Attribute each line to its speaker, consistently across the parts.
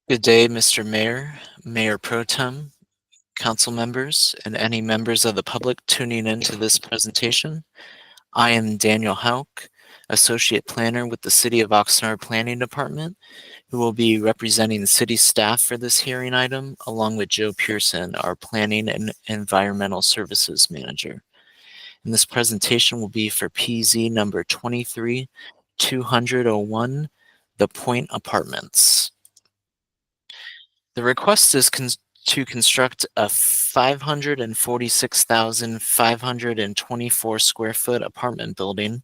Speaker 1: Good day, Mr. Mayor, Mayor Pro Tem, council members, and any members of the public tuning into this presentation. I am Daniel Hauk, Associate Planner with the City of Oxnard Planning Department, who will be representing city staff for this hearing item, along with Joe Pearson, our Planning and Environmental Services Manager. And this presentation will be for PZ number 23-201, The Point Apartments. The request is to construct a 546,524 square foot apartment building.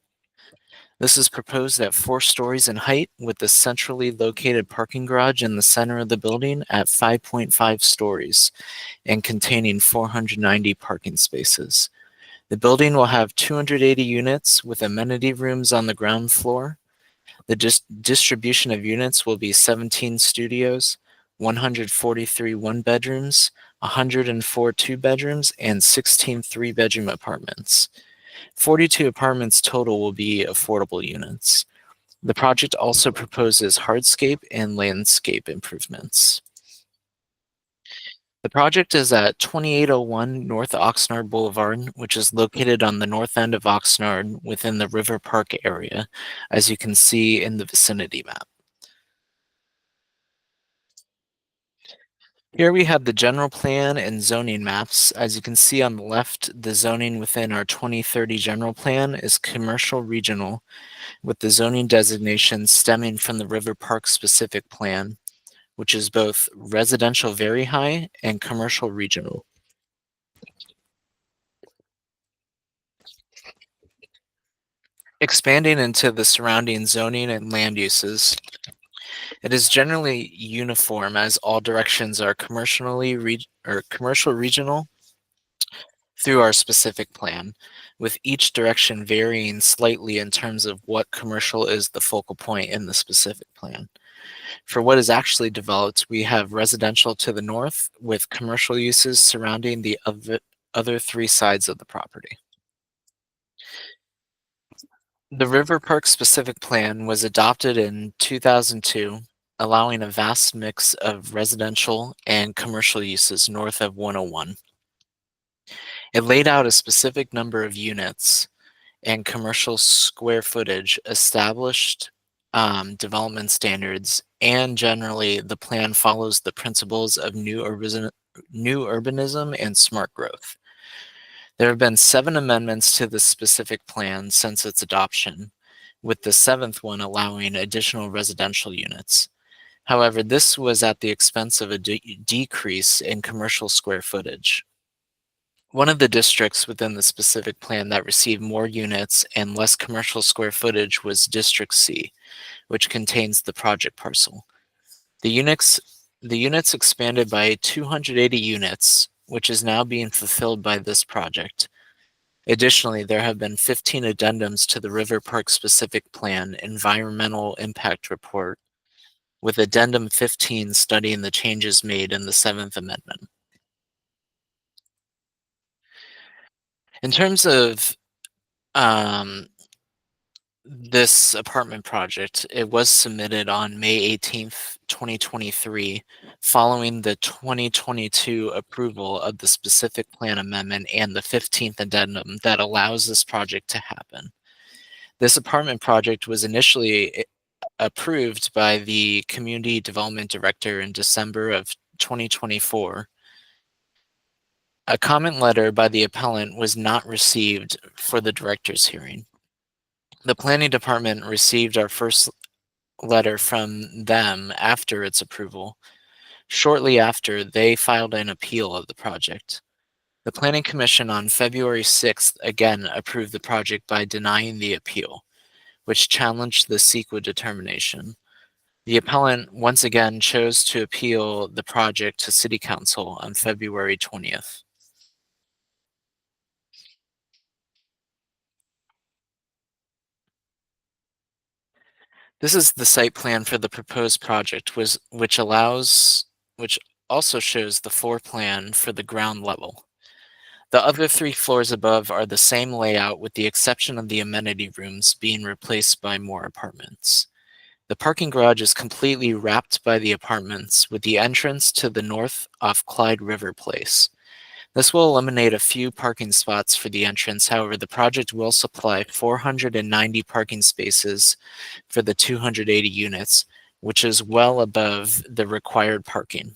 Speaker 1: This is proposed at 4 stories in height with the centrally located parking garage in the center of the building at 5.5 stories and containing 490 parking spaces. The building will have 280 units with amenity rooms on the ground floor. The distribution of units will be 17 studios, 143 one-bedrooms, 104 two-bedrooms, and 16 three-bedroom apartments. 42 apartments total will be affordable units. The project also proposes hardscape and landscape improvements. The project is at 2801 North Oxnard Boulevard, which is located on the north end of Oxnard within the River Park area, as you can see in the vicinity map. Here we have the general plan and zoning maps. As you can see on the left, the zoning within our 2030 general plan is commercial regional, with the zoning designation stemming from the River Park specific plan, which is both residential very high and commercial regional. Expanding into the surrounding zoning and land uses, it is generally uniform as all directions are commercial regional through our specific plan, with each direction varying slightly in terms of what commercial is the focal point in the specific plan. For what is actually developed, we have residential to the north with commercial uses surrounding the other 3 sides of the property. The River Park specific plan was adopted in 2002, allowing a vast mix of residential and commercial uses north of 101. It laid out a specific number of units and commercial square footage, established development standards, and generally the plan follows the principles of new urbanism and smart growth. There have been 7 amendments to the specific plan since its adoption, with the 7th one allowing additional residential units. However, this was at the expense of a decrease in commercial square footage. One of the districts within the specific plan that received more units and less commercial square footage was District C, which contains the project parcel. The units expanded by 280 units, which is now being fulfilled by this project. Additionally, there have been 15 addendums to the River Park specific plan environmental impact report, with addendum 15 studying the changes made in the 7th amendment. In terms of this apartment project, it was submitted on May 18th, 2023, following the 2022 approval of the specific plan amendment and the 15th addendum that allows this project to happen. This apartment project was initially approved by the Community Development Director in December of 2024. A comment letter by the appellant was not received for the director's hearing. The planning department received our first letter from them after its approval. Shortly after, they filed an appeal of the project. The Planning Commission on February 6th again approved the project by denying the appeal, which challenged the CEQA determination. The appellant once again chose to appeal the project to City Council on February 20th. This is the site plan for the proposed project, which also shows the floor plan for the ground level. The other 3 floors above are the same layout with the exception of the amenity rooms being replaced by more apartments. The parking garage is completely wrapped by the apartments, with the entrance to the north off Clyde River Place. This will eliminate a few parking spots for the entrance. However, the project will supply 490 parking spaces for the 280 units, which is well above the required parking.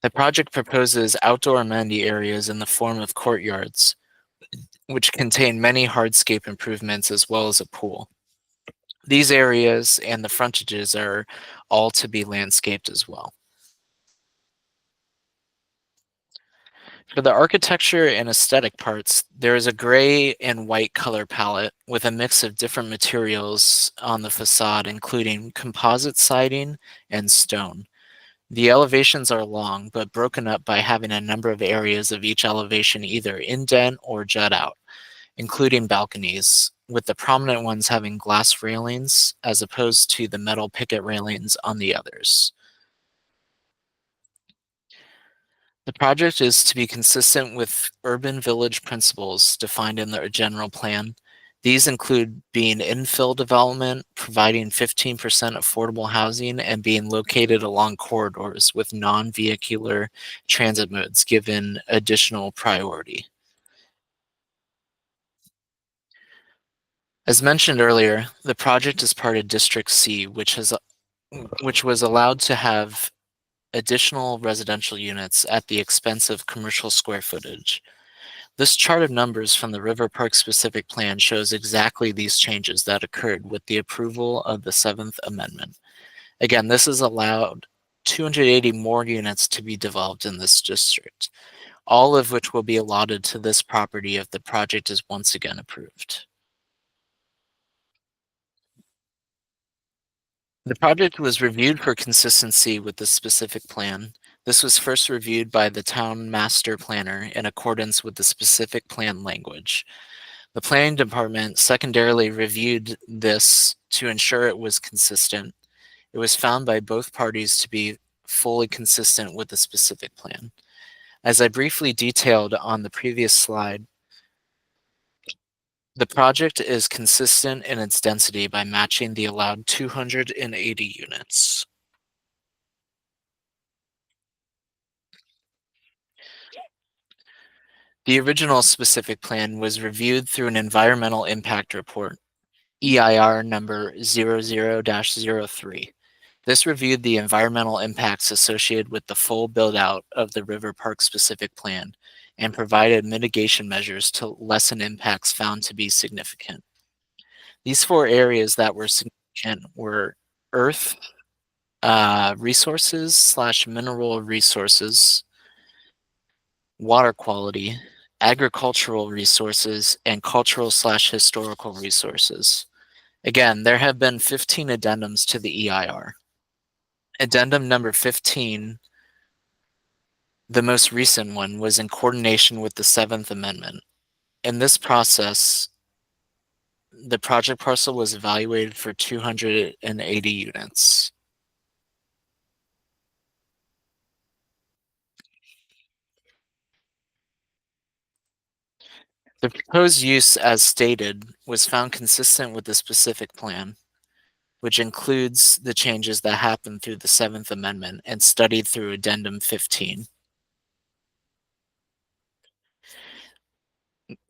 Speaker 1: The project proposes outdoor amenity areas in the form of courtyards, which contain many hardscape improvements as well as a pool. These areas and the frontages are all to be landscaped as well. For the architecture and aesthetic parts, there is a gray and white color palette with a mix of different materials on the facade, including composite siding and stone. The elevations are long, but broken up by having a number of areas of each elevation either indent or jut out, including balconies, with the prominent ones having glass railings as opposed to the metal picket railings on the others. The project is to be consistent with urban village principles defined in the general plan. These include being infill development, providing 15% affordable housing, and being located along corridors with non-vehicular transit modes given additional priority. As mentioned earlier, the project is part of District C, which was allowed to have additional residential units at the expense of commercial square footage. This chart of numbers from the River Park specific plan shows exactly these changes that occurred with the approval of the Seventh Amendment. Again, this has allowed 280 more units to be developed in this district, all of which will be allotted to this property if the project is once again approved. The project was reviewed for consistency with the specific plan. This was first reviewed by the town master planner in accordance with the specific plan language. The planning department secondarily reviewed this to ensure it was consistent. It was found by both parties to be fully consistent with the specific plan. As I briefly detailed on the previous slide, the project is consistent in its density by matching the allowed 280 units. The original specific plan was reviewed through an environmental impact report, EIR number 00-03. This reviewed the environmental impacts associated with the full build-out of the River Park specific plan and provided mitigation measures to lessen impacts found to be significant. These four areas that were significant were earth resources / mineral resources, water quality, agricultural resources, and cultural / historical resources. Again, there have been 15 addendums to the EIR. Addendum number 15, the most recent one, was in coordination with the Seventh Amendment. In this process, the project parcel was evaluated for 280 units. The proposed use, as stated, was found consistent with the specific plan, which includes the changes that happened through the Seventh Amendment and studied through Addendum 15,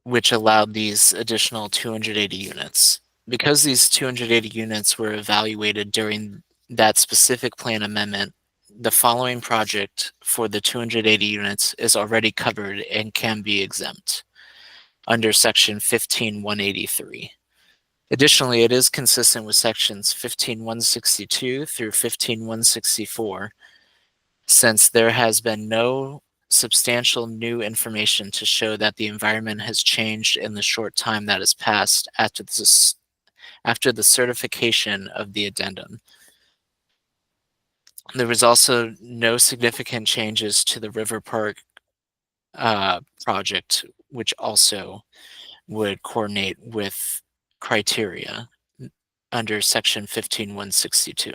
Speaker 1: which allowed these additional 280 units. Because these 280 units were evaluated during that specific plan amendment, the following project for the 280 units is already covered and can be exempt under Section 15-183. Additionally, it is consistent with Sections 15-162 through 15-164, since there has been no substantial new information to show that the environment has changed in the short time that has passed after the certification of the addendum. There was also no significant changes to the River Park project, which also would coordinate with criteria under Section 15-162.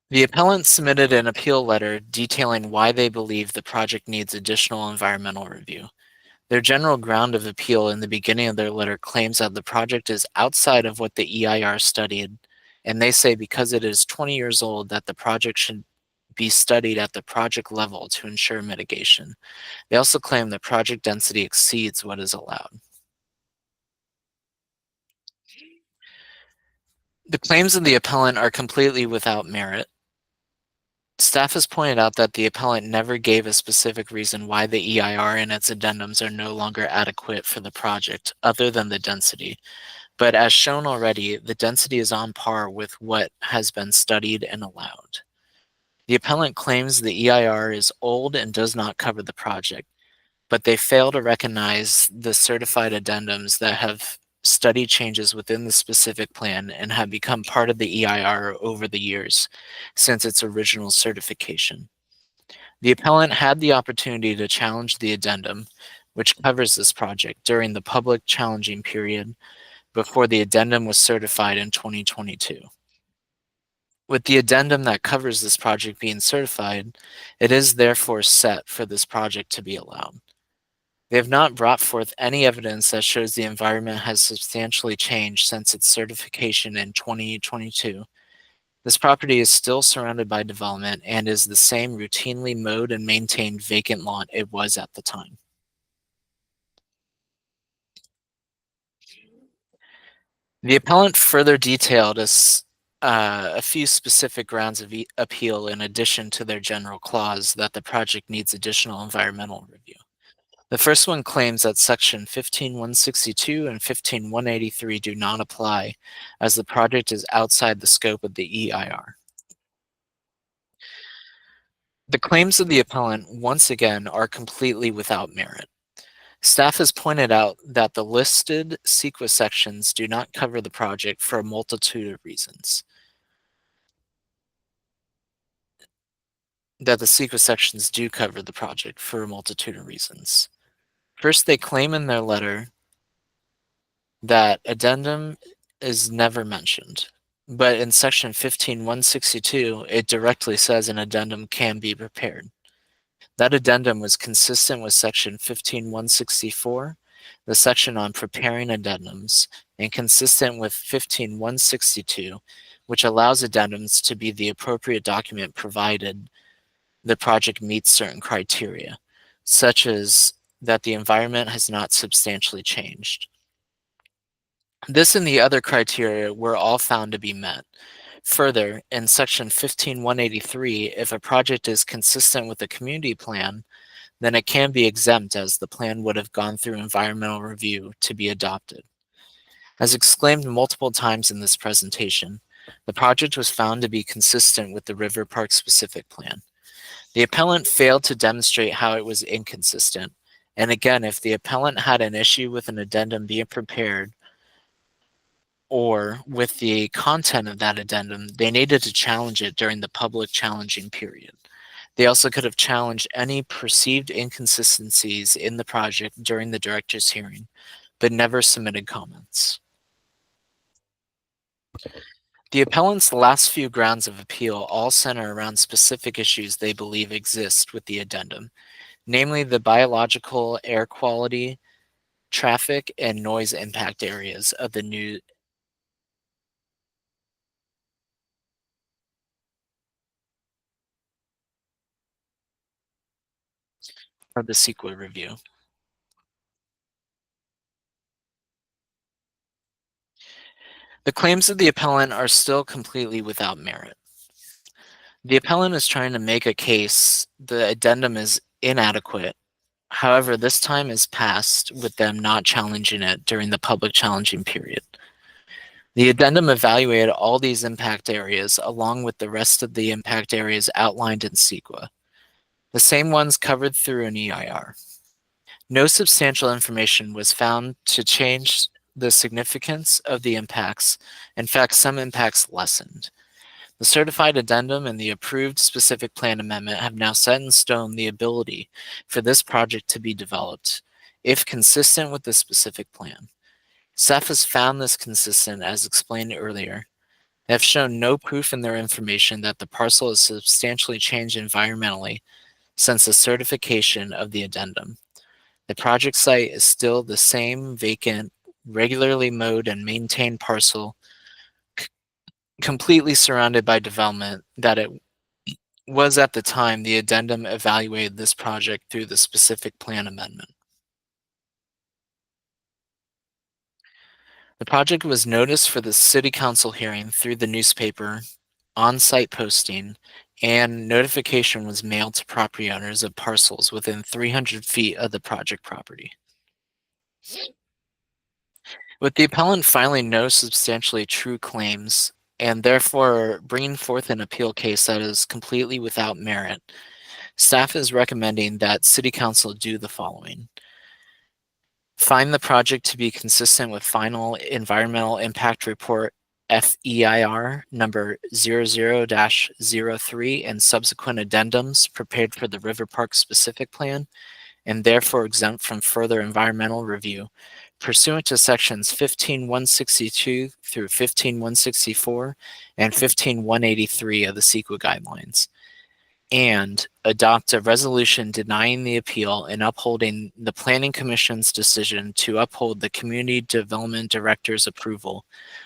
Speaker 1: The appellant submitted an appeal letter detailing why they believe the project needs additional environmental review. Their general ground of appeal in the beginning of their letter claims that the project is outside of what the EIR studied, and they say because it is 20 years old that the project should be studied at the project level to ensure mitigation. They also claim the project density exceeds what is allowed. The claims of the appellant are completely without merit. Staff has pointed out that the appellant never gave a specific reason why the EIR and its addendums are no longer adequate for the project, other than the density. But as shown already, the density is on par with what has been studied and allowed. The appellant claims the EIR is old and does not cover the project, but they fail to recognize the certified addendums that have studied changes within the specific plan and have become part of the EIR over the years since its original certification. The appellant had the opportunity to challenge the addendum, which covers this project, during the public challenging period before the addendum was certified in 2022. With the addendum that covers this project being certified, it is therefore set for this project to be allowed. They have not brought forth any evidence that shows the environment has substantially changed since its certification in 2022. This property is still surrounded by development and is the same routinely mowed and maintained vacant lot it was at the time. The appellant further detailed a few specific grounds of appeal in addition to their general clause that the project needs additional environmental review. The first one claims that section 15162 and 15183 do not apply as the project is outside the scope of the EIR. The claims of the appellant, once again, are completely without merit. Staff has pointed out that the listed CEQA sections do not cover the project for a multitude of reasons. That the CEQA sections do cover the project for a multitude of reasons. First, they claim in their letter that addendum is never mentioned, but in section 15162, it directly says an addendum can be prepared. That addendum was consistent with section 15164, the section on preparing addendums, and consistent with 15162, which allows addendums to be the appropriate document provided the project meets certain criteria, such as that the environment has not substantially changed. This and the other criteria were all found to be met. Further, in section 15183, if a project is consistent with the community plan, then it can be exempt as the plan would have gone through environmental review to be adopted. As exclaimed multiple times in this presentation, the project was found to be consistent with the River Park specific plan. The appellant failed to demonstrate how it was inconsistent, and again, if the appellant had an issue with an addendum being prepared or with the content of that addendum, they needed to challenge it during the public challenging period. They also could have challenged any perceived inconsistencies in the project during the director's hearing, but never submitted comments. The appellant's last few grounds of appeal all center around specific issues they believe exist with the addendum, namely the biological, air quality, traffic, and noise impact areas of the CEQA review. The claims of the appellant are still completely without merit. The appellant is trying to make a case the addendum is inadequate. However, this time is passed with them not challenging it during the public challenging period. The addendum evaluated all these impact areas along with the rest of the impact areas outlined in CEQA, the same ones covered through an EIR. No substantial information was found to change the significance of the impacts. In fact, some impacts lessened. The certified addendum and the approved specific plan amendment have now set in stone the ability for this project to be developed, if consistent with the specific plan. SEF has found this consistent as explained earlier. They have shown no proof in their information that the parcel has substantially changed environmentally since the certification of the addendum. The project site is still the same vacant, regularly mowed and maintained parcel, c- completely surrounded by development that it was at the time the addendum evaluated this project through the specific plan amendment. The project was noticed for the city council hearing through the newspaper, on-site posting, and notification was mailed to property owners of parcels within 300 feet of the project property. With the appellant filing no substantially true claims, and therefore bringing forth an appeal case that is completely without merit, staff is recommending that City Council do the following. Find the project to be consistent with final Environmental Impact Report FEIR number 00-03 and subsequent addendums prepared for the River Park specific plan, and therefore exempt from further environmental review pursuant to sections 15162 through 15164 and 15183 of the CEQA guidelines, and adopt a resolution denying the appeal and upholding the Planning Commission's decision to uphold the Community Development Director's approval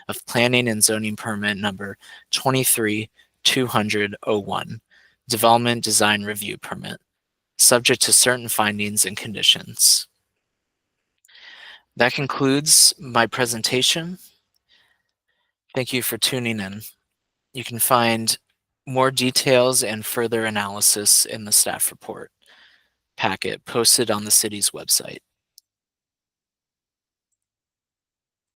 Speaker 1: of Planning and Zoning Permit number 23-200-01, Development Design Review Permit, subject to certain findings and conditions. That concludes my presentation. Thank you for tuning in. You can find more details and further analysis in the staff report packet posted on the city's website.